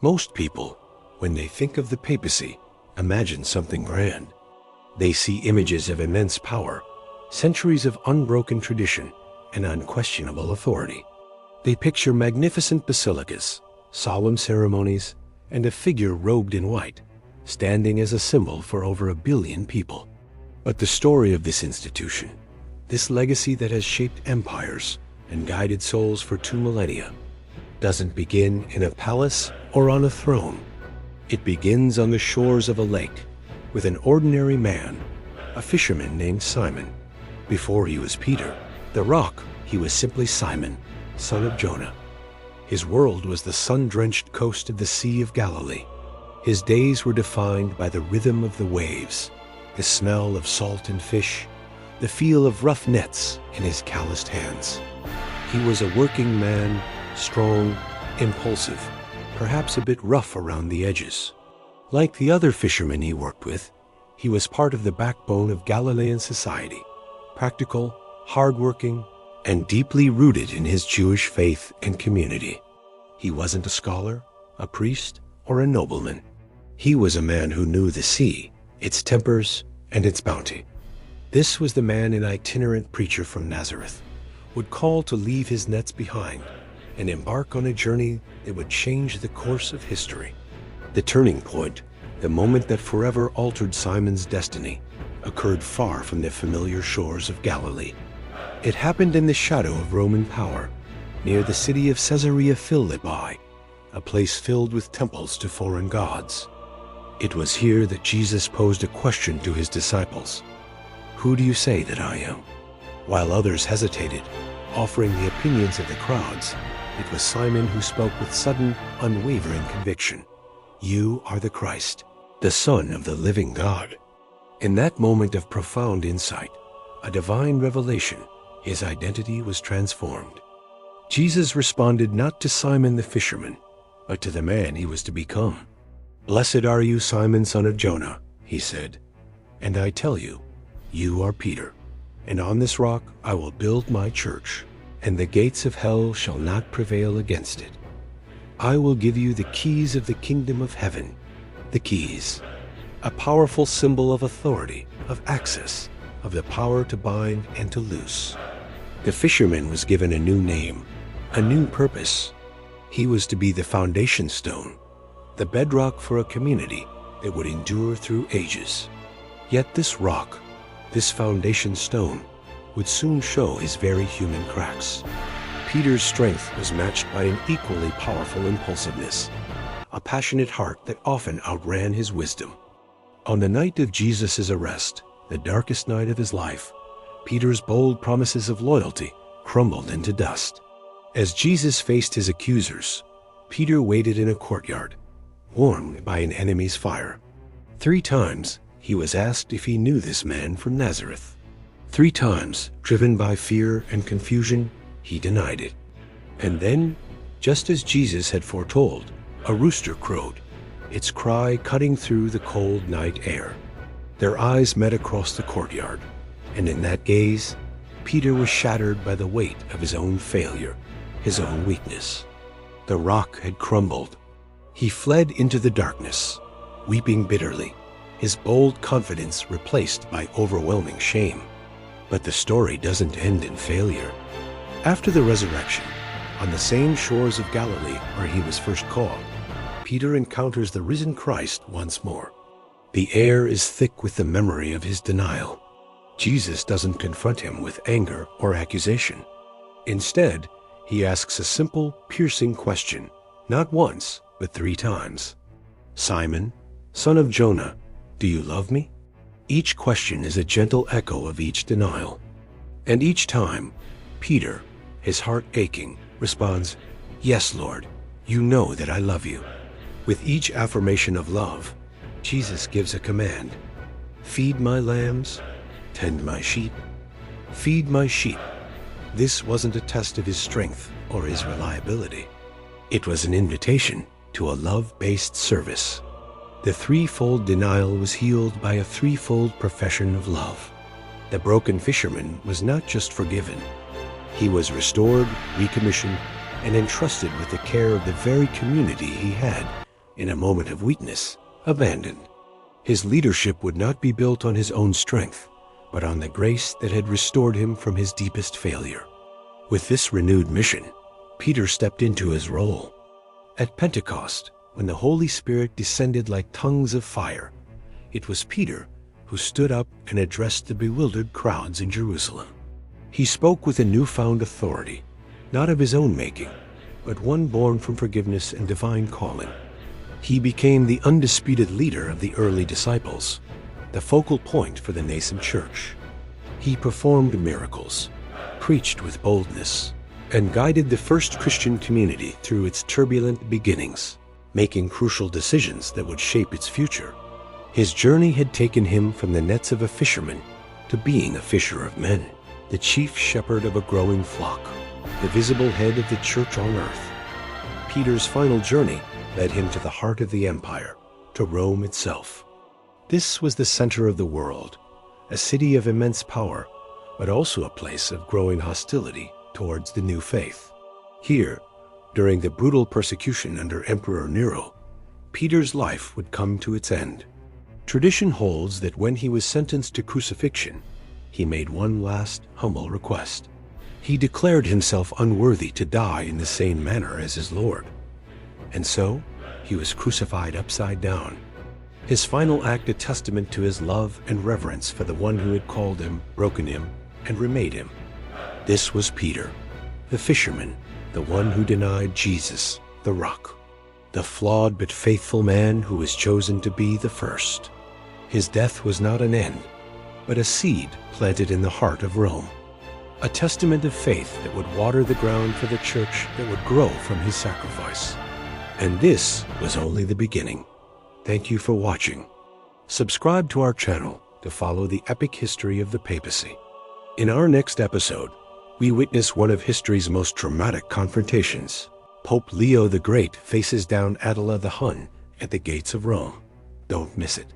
Most people, when they think of the papacy, imagine something grand. They see images of immense power, centuries of unbroken tradition, and unquestionable authority. They picture magnificent basilicas, solemn ceremonies, and a figure robed in white, standing as a symbol for over 1 billion people. But the story of this institution, this legacy that has shaped empires and guided souls for 2 millennia, doesn't begin in a palace or on a throne. It begins on the shores of a lake with an ordinary man, a fisherman named Simon. Before he was Peter, the rock, he was simply Simon, son of Jonah. His world was the sun-drenched coast of the Sea of Galilee. His days were defined by the rhythm of the waves, the smell of salt and fish, the feel of rough nets in his calloused hands. He was a working man, strong, impulsive, perhaps a bit rough around the edges. Like the other fishermen he worked with, he was part of the backbone of Galilean society, practical, hardworking, and deeply rooted in his Jewish faith and community. He wasn't a scholar, a priest, or a nobleman. He was a man who knew the sea, its tempers, and its bounty. This was the man an itinerant preacher from Nazareth would call to leave his nets behind and embark on a journey that would change the course of history. The turning point, the moment that forever altered Simon's destiny, occurred far from the familiar shores of Galilee. It happened in the shadow of Roman power, near the city of Caesarea Philippi, a place filled with temples to foreign gods. It was here that Jesus posed a question to his disciples. "Who do you say that I am?" While others hesitated, offering the opinions of the crowds, it was Simon who spoke with sudden, unwavering conviction. "You are the Christ, the Son of the living God." In that moment of profound insight, a divine revelation, his identity was transformed. Jesus responded not to Simon the fisherman, but to the man he was to become. "Blessed are you, Simon, son of Jonah," he said, "and I tell you, you are Peter, and on this rock I will build my church, and the gates of hell shall not prevail against it. I will give you the keys of the kingdom of heaven." The keys, a powerful symbol of authority, of access, of the power to bind and to loose. The fisherman was given a new name, a new purpose. He was to be the foundation stone, the bedrock for a community that would endure through ages. Yet this rock, this foundation stone, would soon show his very human cracks. Peter's strength was matched by an equally powerful impulsiveness, a passionate heart that often outran his wisdom. On the night of Jesus' arrest, the darkest night of his life, Peter's bold promises of loyalty crumbled into dust. As Jesus faced his accusers, Peter waited in a courtyard, warmed by an enemy's fire. 3 times he was asked if he knew this man from Nazareth. 3 times, driven by fear and confusion, he denied it. And then, just as Jesus had foretold, a rooster crowed, its cry cutting through the cold night air. Their eyes met across the courtyard, and in that gaze, Peter was shattered by the weight of his own failure, his own weakness. The rock had crumbled. He fled into the darkness, weeping bitterly, his bold confidence replaced by overwhelming shame. But the story doesn't end in failure. After the resurrection, on the same shores of Galilee where he was first called, Peter encounters the risen Christ once more. The air is thick with the memory of his denial. Jesus doesn't confront him with anger or accusation. Instead, he asks a simple, piercing question, not once, but 3 times. "Simon, son of Jonah, do you love me?" Each question is a gentle echo of each denial. And each time, Peter, his heart aching, responds, "Yes, Lord, you know that I love you." With each affirmation of love, Jesus gives a command. "Feed my lambs, tend my sheep, feed my sheep." This wasn't a test of his strength or his reliability. It was an invitation to a love-based service. The 3-fold denial was healed by a 3-fold profession of love. The broken fisherman was not just forgiven. He was restored, recommissioned, and entrusted with the care of the very community he had in a moment of weakness, abandoned. His leadership would not be built on his own strength, but on the grace that had restored him from his deepest failure. With this renewed mission, Peter stepped into his role. At Pentecost, when the Holy Spirit descended like tongues of fire, it was Peter who stood up and addressed the bewildered crowds in Jerusalem. He spoke with a newfound authority, not of his own making, but one born from forgiveness and divine calling. He became the undisputed leader of the early disciples, the focal point for the nascent church. He performed miracles, preached with boldness, and guided the first Christian community through its turbulent beginnings, making crucial decisions that would shape its future. His journey had taken him from the nets of a fisherman to being a fisher of men, the chief shepherd of a growing flock, the visible head of the church on earth. Peter's final journey led him to the heart of the empire, to Rome itself. This was the center of the world, a city of immense power, but also a place of growing hostility towards the new faith. Here, during the brutal persecution under Emperor Nero, Peter's life would come to its end. Tradition holds that when he was sentenced to crucifixion, he made one last humble request. He declared himself unworthy to die in the same manner as his Lord. And so, he was crucified upside down. His final act a testament to his love and reverence for the one who had called him, broken him, and remade him. This was Peter, the fisherman, the one who denied Jesus, the rock, the flawed but faithful man who was chosen to be the first. His death was not an end, but a seed planted in the heart of Rome, a testament of faith that would water the ground for the church that would grow from his sacrifice. And this was only the beginning. Thank you for watching. Subscribe to our channel to follow the epic history of the papacy. In our next episode, we witness one of history's most dramatic confrontations. Pope Leo the Great faces down Attila the Hun at the gates of Rome. Don't miss it.